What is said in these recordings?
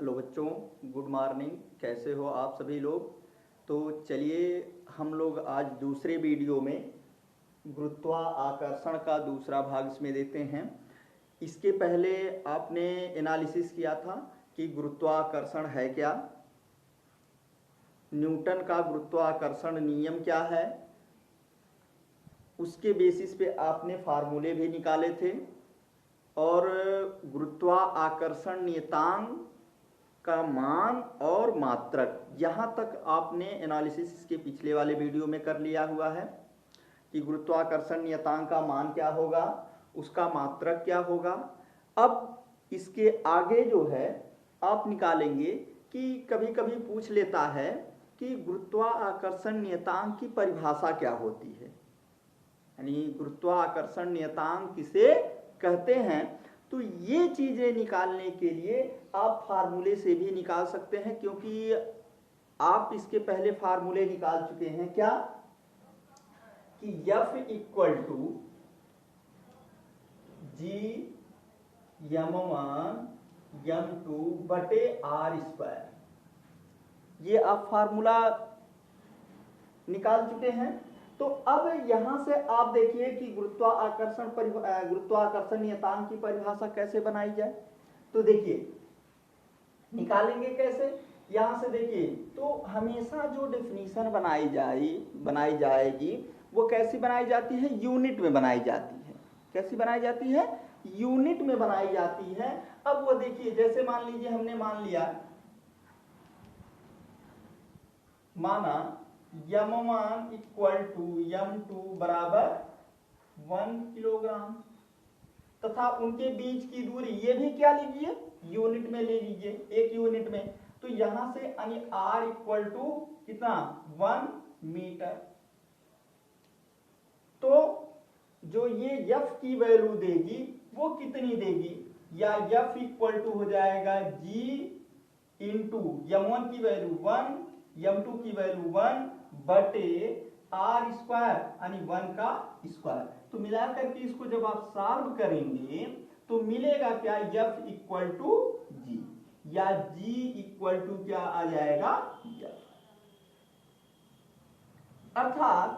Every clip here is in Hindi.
हेलो बच्चों, गुड मॉर्निंग। कैसे हो आप सभी लोग। तो चलिए हम लोग आज दूसरे वीडियो में गुरुत्वाकर्षण का दूसरा भाग इसमें देते हैं। इसके पहले आपने एनालिसिस किया था कि गुरुत्वाकर्षण है क्या, न्यूटन का गुरुत्वाकर्षण नियम क्या है, उसके बेसिस पे आपने फार्मूले भी निकाले थे और गुरुत्वाकर्षण नियतांक का मान और मात्रक, यहाँ तक आपने एनालिसिस इसके पिछले वाले वीडियो में कर लिया हुआ है कि गुरुत्वाकर्षण नियतांक का मान क्या होगा, उसका मात्रक क्या होगा। अब इसके आगे जो है आप निकालेंगे कि कभी कभी पूछ लेता है कि गुरुत्वाकर्षण नियतांक की परिभाषा क्या होती है, यानी गुरुत्वाकर्षण नियतांक किसे कहते हैं। तो ये चीजें निकालने के लिए आप फार्मूले से भी निकाल सकते हैं, क्योंकि आप इसके पहले फार्मूले निकाल चुके हैं क्या कि F equal to G m1 m2 बटे r², ये आप फार्मूला निकाल चुके हैं। तो अब यहां से आप देखिए कि गुरुत्वाकर्षण नियतांक की परिभाषा कैसे बनाई जाए। तो देखिए निकालेंगे कैसे, यहां से देखिए तो हमेशा जो डेफिनेशन बनाई जाएगी वो कैसी बनाई जाती है, यूनिट में बनाई जाती है। कैसी बनाई जाती है, यूनिट में बनाई जाती है। अब वो देखिए जैसे मान लीजिए हमने मान लिया, माना m1 इक्वल टू m2 बराबर 1 किलोग्राम तथा उनके बीच की दूरी ये भी क्या लीजिए, यूनिट में ले लीजिए, एक यूनिट में। तो यहां से यानी r इक्वल टू कितना 1 मीटर। तो जो ये f की वैल्यू देगी वो कितनी देगी, या f इक्वल टू हो जाएगा g इंटू m1 की वैल्यू 1 m2 की वैल्यू 1 बटे r² यानी 1 का स्क्वायर। तो मिलाकर के इसको जब आप सॉल्व करेंगे तो मिलेगा क्या, f इक्वल टू g, या g इक्वल टू क्या आ जाएगा f। अर्थात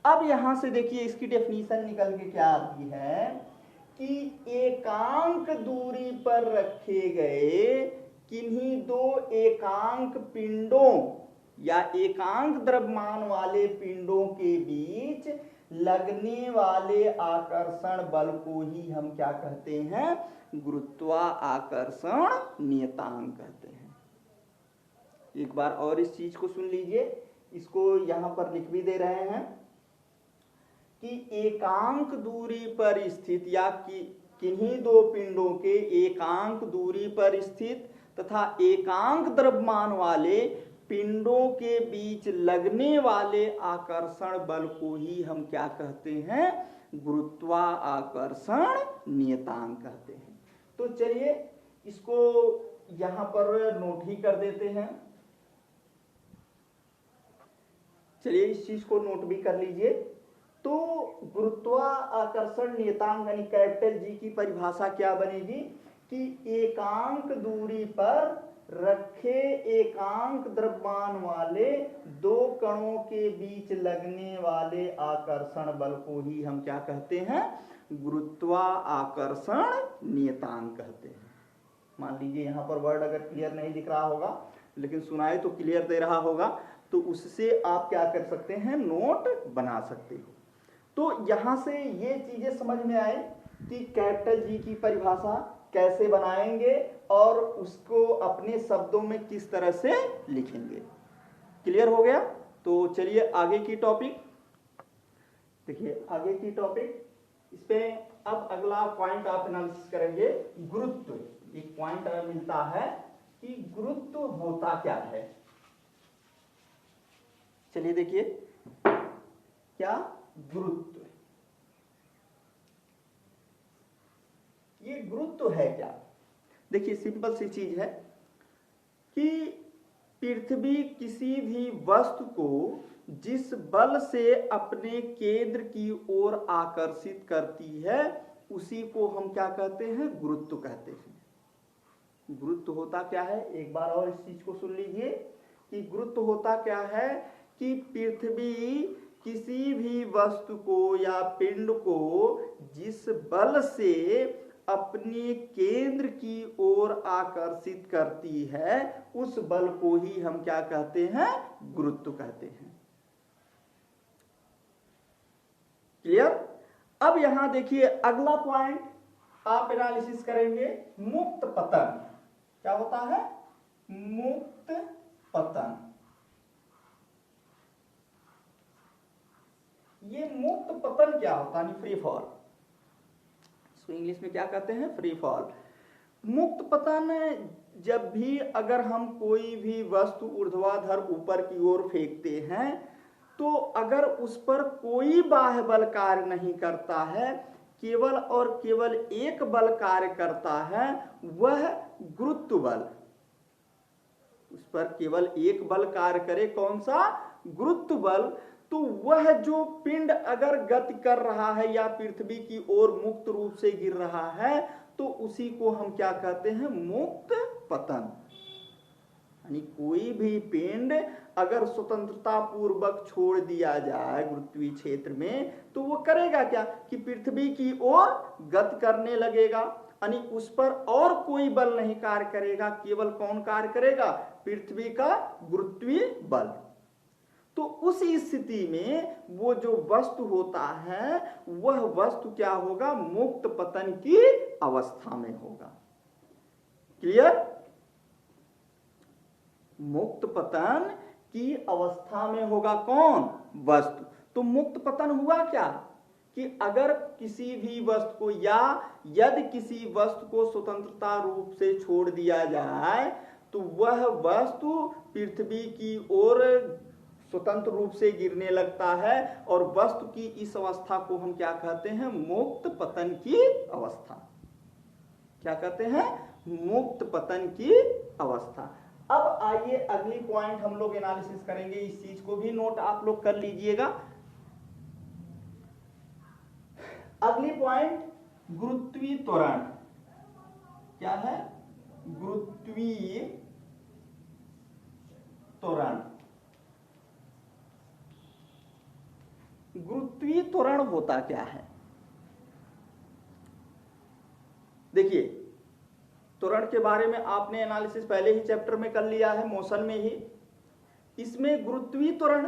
अब यहां से देखिए इसकी डेफिनेशन निकल के क्या आती है कि एकांक दूरी पर रखे गए किन्हीं दो एकांक पिंडों या एकांक द्रव्यमान वाले पिंडों के बीच लगने वाले आकर्षण बल को ही हम क्या कहते हैं, गुरुत्वाकर्षण नियतांक कहते हैं। एक बार और इस चीज को सुन लीजिए, इसको यहां पर लिख भी दे रहे हैं कि एकांक दूरी पर स्थित या किन्हीं दो पिंडों के एकांक दूरी पर स्थित तथा एकांक द्रव्यमान वाले पिंडों के बीच लगने वाले आकर्षण बल को ही हम क्या कहते हैं, गुरुत्वाकर्षण नियतांक कहते हैं। तो चलिए इसको यहां पर नोट ही कर देते हैं। चलिए इस चीज को नोट भी कर लीजिए। तो गुरुत्वाकर्षण नियतांक यानी कैपिटल जी की परिभाषा क्या बनेगी कि एकांक दूरी पर रखे एकांक द्रव्यमान वाले दो कणों के बीच लगने वाले आकर्षण बल को ही हम क्या कहते हैं, गुरुत्वाकर्षण नियतांक कहते हैं। मान लीजिए यहां पर वर्ड अगर क्लियर नहीं दिख रहा होगा लेकिन सुनाई तो क्लियर दे रहा होगा, तो उससे आप क्या कर सकते हैं, नोट बना सकते हो। तो यहां से ये चीजें समझ में आए कि कैपिटल जी की परिभाषा कैसे बनाएंगे और उसको अपने शब्दों में किस तरह से लिखेंगे। क्लियर हो गया। तो चलिए आगे की टॉपिक देखिए, आगे की टॉपिक इस पे अब अगला पॉइंट आप एनालिसिस करेंगे, गुरुत्व। एक पॉइंट मिलता है कि गुरुत्व होता क्या है। चलिए देखिए क्या गुरुत्व, ये गुरुत्व है क्या। देखिए सिंपल सी चीज है कि पृथ्वी किसी भी वस्तु को जिस बल से अपने केंद्र की ओर आकर्षित करती है उसी को हम क्या कहते हैं, गुरुत्व कहते हैं। गुरुत्व होता क्या है, एक बार और इस चीज को सुन लीजिए कि गुरुत्व होता क्या है कि पृथ्वी किसी भी वस्तु को या पिंड को जिस बल से अपने केंद्र की ओर आकर्षित करती है उस बल को ही हम क्या कहते हैं, गुरुत्व कहते हैं। क्लियर। अब यहां देखिए अगला पॉइंट आप एनालिसिस करेंगे, मुक्त पतन। क्या होता है, मुक्त पतन। ये मुक्त पतन क्या होता है, फ्री फॉल, इसको इंग्लिश में क्या कहते हैं, फ्री फॉल। मुक्त पतन जब भी अगर हम कोई भी वस्तु ऊर्ध्वाधर ऊपर की ओर फेंकते हैं तो अगर उस पर कोई बाह्य बल कार्य नहीं करता है, केवल और केवल एक बल कार्य करता है, वह गुरुत्व बल। उस पर केवल एक बल कार्य करे, कौन सा, गुरुत्व बल। तो वह जो पिंड अगर गति कर रहा है या पृथ्वी की ओर मुक्त रूप से गिर रहा है तो उसी को हम क्या कहते हैं, मुक्त पतन। यानी कोई भी पिंड अगर स्वतंत्रता पूर्वक छोड़ दिया जाए गुरुत्वीय क्षेत्र में तो वो करेगा क्या कि पृथ्वी की ओर गति करने लगेगा, यानी उस पर और कोई बल नहीं कार्य करेगा, केवल कौन कार्य करेगा, पृथ्वी का गुरुत्वीय बल। तो उस स्थिति में वो जो वस्तु होता है वह वस्तु क्या होगा, मुक्त पतन की अवस्था में होगा। क्लियर। मुक्त पतन की अवस्था में होगा कौन, वस्तु। तो मुक्त पतन हुआ क्या कि अगर किसी भी वस्तु को या यदि किसी वस्तु को स्वतंत्रता रूप से छोड़ दिया जाए तो वह वस्तु पृथ्वी की ओर स्वतंत्र रूप से गिरने लगता है और वस्तु की इस अवस्था को हम क्या कहते हैं, मुक्त पतन की अवस्था। क्या कहते हैं, मुक्त पतन की अवस्था। अब आइए अगली पॉइंट हम लोग एनालिसिस करेंगे, इस चीज को भी नोट आप लोग कर लीजिएगा। अगली पॉइंट गुरुत्वीय त्वरण। क्या है, गुरुत्वीय त्वरण। गुरुत्वीय त्वरण होता क्या है, देखिए त्वरण के बारे में आपने एनालिसिस पहले ही चैप्टर में कर लिया है, मोशन में ही। इसमें गुरुत्वीय त्वरण,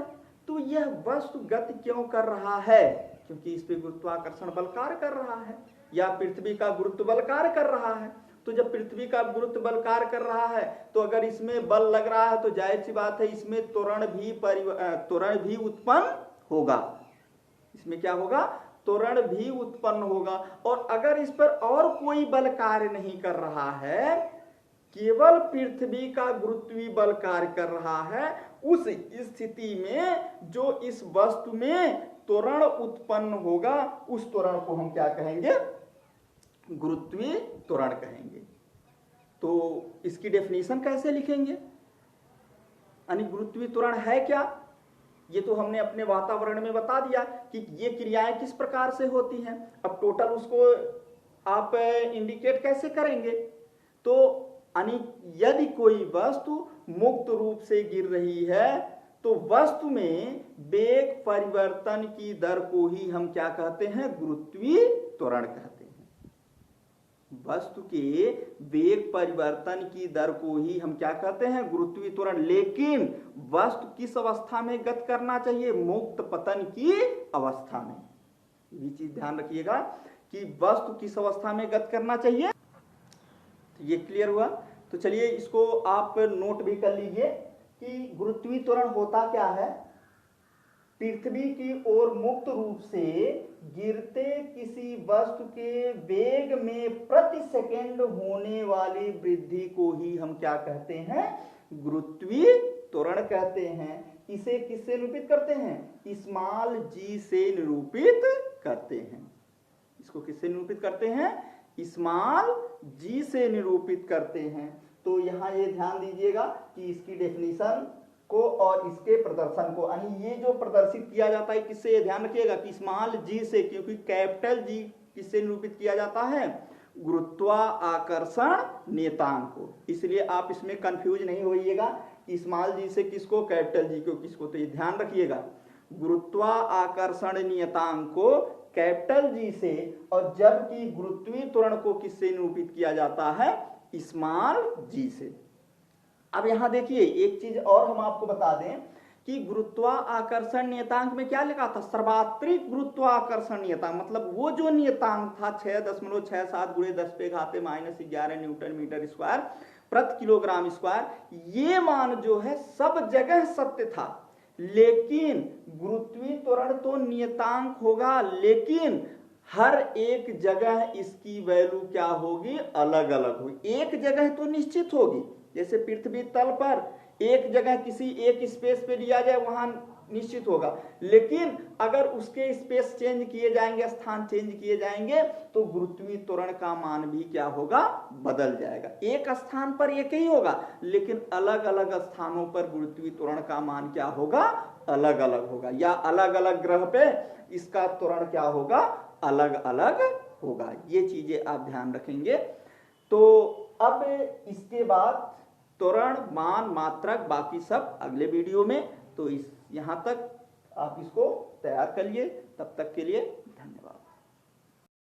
तो यह वस्तु गति क्यों कर रहा है, क्योंकि इस पे गुरुत्वाकर्षण बल कार्य कर रहा है या पृथ्वी का गुरुत्व बल कार्य कर रहा है। तो जब पृथ्वी का गुरुत्व बल कार्य कर रहा है तो अगर इसमें बल लग रहा है तो जाहिर सी बात है इसमें त्वरण भी उत्पन्न होगा। इसमें क्या होगा, त्वरण भी उत्पन्न होगा। और अगर इस पर और कोई बल कार्य नहीं कर रहा है, केवल पृथ्वी का गुरुत्वीय बल कार्य कर रहा है, उस स्थिति में जो इस वस्तु में त्वरण उत्पन्न होगा उस त्वरण को हम क्या कहेंगे, गुरुत्वीय त्वरण कहेंगे। तो इसकी डेफिनेशन कैसे लिखेंगे, यानी गुरुत्वीय त्वरण है क्या, ये तो हमने अपने वातावरण में बता दिया कि ये क्रियाएं किस प्रकार से होती हैं। अब टोटल उसको आप इंडिकेट कैसे करेंगे, तो यानी यदि कोई वस्तु मुक्त रूप से गिर रही है तो वस्तु में वेग परिवर्तन की दर को ही हम क्या कहते हैं, गुरुत्वीय त्वरण कहते हैं। वस्तु के वेग परिवर्तन की दर को ही हम क्या कहते हैं, गुरुत्वीय त्वरण। लेकिन वस्तु किस अवस्था में गति करना चाहिए, मुक्त पतन की अवस्था में। ये चीज ध्यान रखिएगा कि वस्तु किस अवस्था में गति करना चाहिए। तो ये क्लियर हुआ। तो चलिए इसको आप नोट भी कर लीजिए कि गुरुत्वीय त्वरण होता क्या है, पृथ्वी की ओर मुक्त रूप से गिरते किसी वस्तु के वेग में प्रति सेकंड होने वाली वृद्धि को ही हम क्या कहते हैं, गुरुत्वीय त्वरण कहते हैं। इसे किससे निरूपित करते हैं, स्मॉल जी से निरूपित करते हैं। इसको किससे निरूपित करते हैं, स्मॉल जी से निरूपित करते हैं। तो यहां ये ध्यान दीजिएगा कि इसकी डेफिनेशन को और इसके प्रदर्शन को, यानी ये जो प्रदर्शित किया जाता है किससे, ये ध्यान रखिएगा कि स्मॉल जी से, क्योंकि कैपिटल जी किससे निरूपित किया जाता है, गुरुत्वाकर्षण नियतांक को। इसलिए आप इसमें कंफ्यूज नहीं होइएगा कि स्मॉल जी से किसको, कैपिटल जी को किसको, तो ये ध्यान रखिएगा गुरुत्वाकर्षण नियतांक को कैपिटल जी से, और जबकि गुरुत्वीय त्वरण को किससे निरूपित किया जाता है, स्मॉल जी से। अब यहां देखिए एक चीज और हम आपको बता दें कि गुरुत्वाकर्षण नियतांक में क्या लिखा था, सर्वात्रिक गुरुत्वाकर्षण नियतांक, मतलब वो जो नियतांक था 6.67 गुणे 10⁻⁻11 न्यूटन मीटर स्क्वायर प्रति किलोग्राम स्क्वायर, ये मान जो है सब जगह सत्य था। लेकिन गुरुत्वीय त्वरण तो नियतांक होगा, लेकिन हर एक जगह इसकी वैल्यू क्या होगी, अलग अलग होगी। एक जगह तो निश्चित होगी, जैसे पृथ्वी तल पर एक जगह किसी एक स्पेस पे लिया जाए वहां निश्चित होगा, लेकिन अगर उसके स्पेस चेंज किए जाएंगे, स्थान चेंज किए जाएंगे, तो गुरुत्वीय त्वरण का मान भी क्या होगा, बदल जाएगा। एक स्थान पर एक ही होगा, लेकिन अलग अलग स्थानों पर गुरुत्वीय त्वरण का मान क्या होगा, अलग अलग होगा, या अलग अलग ग्रह पे इसका त्वरण क्या होगा, अलग अलग होगा। ये चीजें आप ध्यान रखेंगे। तो अब इसके बाद त्वरण, मान, मात्रक, बाकी सब अगले वीडियो में। तो इस यहां तक आप इसको तैयार कर लिए। तब तक के लिए